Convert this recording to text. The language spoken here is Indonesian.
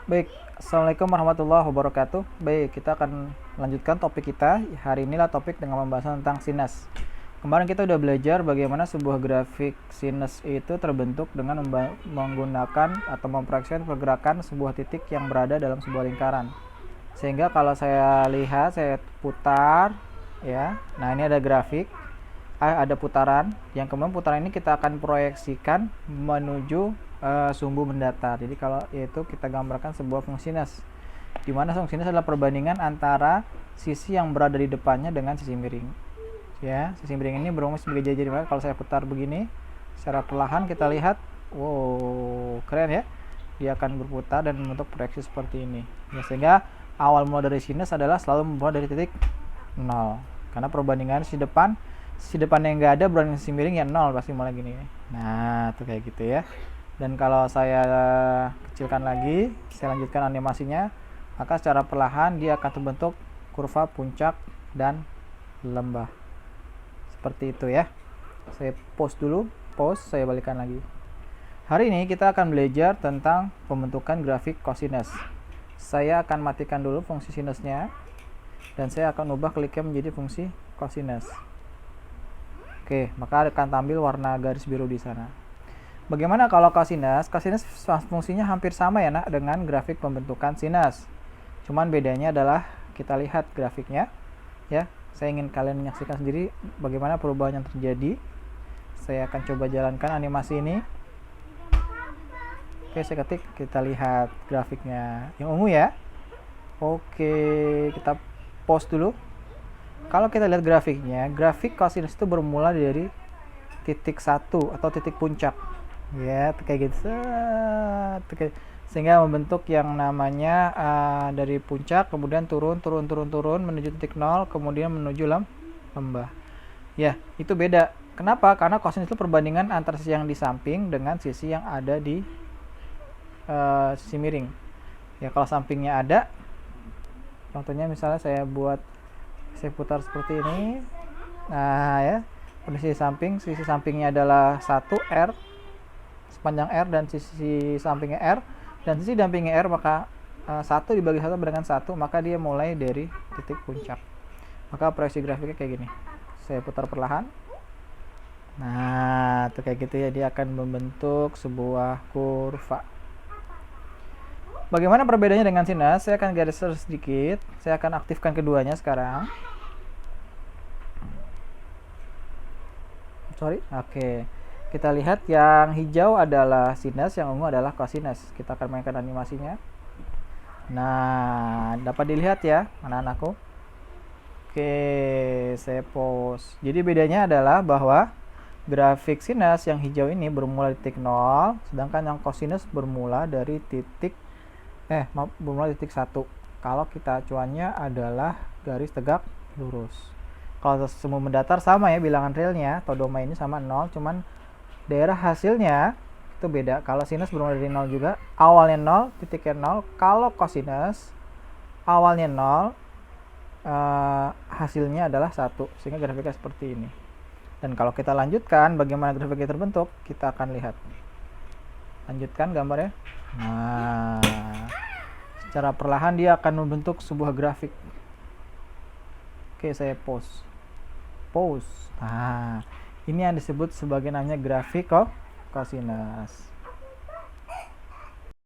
Baik, Assalamualaikum warahmatullahi wabarakatuh. Baik, kita akan lanjutkan topik kita. Hari inilah topik dengan pembahasan tentang sinus. Kemarin kita udah belajar bagaimana sebuah grafik sinus itu terbentuk dengan menggunakan atau memproyeksikan pergerakan sebuah titik yang berada dalam sebuah lingkaran. Sehingga kalau saya lihat, saya putar, ya. Nah, ini ada grafik, ada putaran. Yang kemudian putaran ini kita akan proyeksikan menuju sumbu mendatar. Jadi kalau itu kita gambarkan sebuah fungsi sinus, di mana fungsi sinus adalah perbandingan antara sisi yang berada di depannya dengan sisi miring. Ya, sisi miring ini berfungsi sebagai jajar. Maka kalau saya putar begini, secara perlahan kita lihat, wow, keren ya. Dia akan berputar dan membentuk proyeksi seperti ini. Ya, sehingga awal mula dari sinus adalah selalu memulai dari titik 0. Karena perbandingan sisi depan yang nggak ada berbanding sisi miring ya 0, pasti mulai gini. Nah, tuh kayak gitu ya. Dan kalau saya kecilkan lagi, saya lanjutkan animasinya, maka secara perlahan dia akan terbentuk kurva puncak dan lembah. Seperti itu ya. Saya pause dulu, saya balikan lagi. Hari ini kita akan belajar tentang pembentukan grafik kosinus. Saya akan matikan dulu fungsi sinusnya, dan saya akan ubah kliknya menjadi fungsi kosinus. Oke, maka akan tampil warna garis biru di sana. Bagaimana kalau kosinus? Kosinus fungsinya hampir sama ya nak dengan grafik pembentukan sinus. Cuman bedanya adalah kita lihat grafiknya ya. Saya ingin kalian menyaksikan sendiri bagaimana perubahan yang terjadi. Saya akan coba jalankan animasi ini. Oke, saya ketik, kita lihat grafiknya yang ungu ya. Oke, kita pause dulu. Kalau kita lihat grafiknya, grafik kosinus itu bermula dari titik 1 atau titik puncak. Ya, kayak gitu. Sehingga membentuk yang namanya dari puncak kemudian turun menuju titik 0, kemudian menuju lembah. Ya, itu beda. Kenapa? Karena kosinus itu perbandingan antara sisi yang di samping dengan sisi yang ada di sisi miring. Ya, kalau sampingnya ada, contohnya misalnya saya putar seperti ini. Nah, ya. Sisi sampingnya adalah 1 R, sepanjang R, dan sisi sampingnya R, dan sisi dampingnya R, maka 1 dibagi 1 dengan 1, maka dia mulai dari titik puncak. Maka proyeksi grafiknya kayak gini. Saya putar perlahan. Nah, itu kayak gitu ya, dia akan membentuk sebuah kurva. Bagaimana perbedaannya dengan sinus? Saya akan garis sedikit. Saya akan aktifkan keduanya sekarang. Oke. Kita lihat yang hijau adalah sinus, yang ungu adalah kosinus. Kita akan mainkan animasinya. Nah, dapat dilihat ya, anak-anakku. Oke, saya pause. Jadi bedanya adalah bahwa grafik sinus yang hijau ini bermula di titik 0, sedangkan yang kosinus bermula dari titik 1. Kalau kita acuannya adalah garis tegak lurus. Kalau semu mendatar sama ya, bilangan realnya atau domainnya sama 0, cuman daerah hasilnya itu beda. Kalau sinus bermula dari 0 juga, awalnya 0, titiknya 0. Kalau kosinus awalnya 0, hasilnya adalah 1, sehingga grafiknya seperti ini. Dan kalau kita lanjutkan bagaimana grafiknya terbentuk, kita akan lihat. Lanjutkan gambarnya. Nah, secara perlahan dia akan membentuk sebuah grafik. Oke, saya pause. Nah, ini yang disebut sebagai namanya grafik kosinus.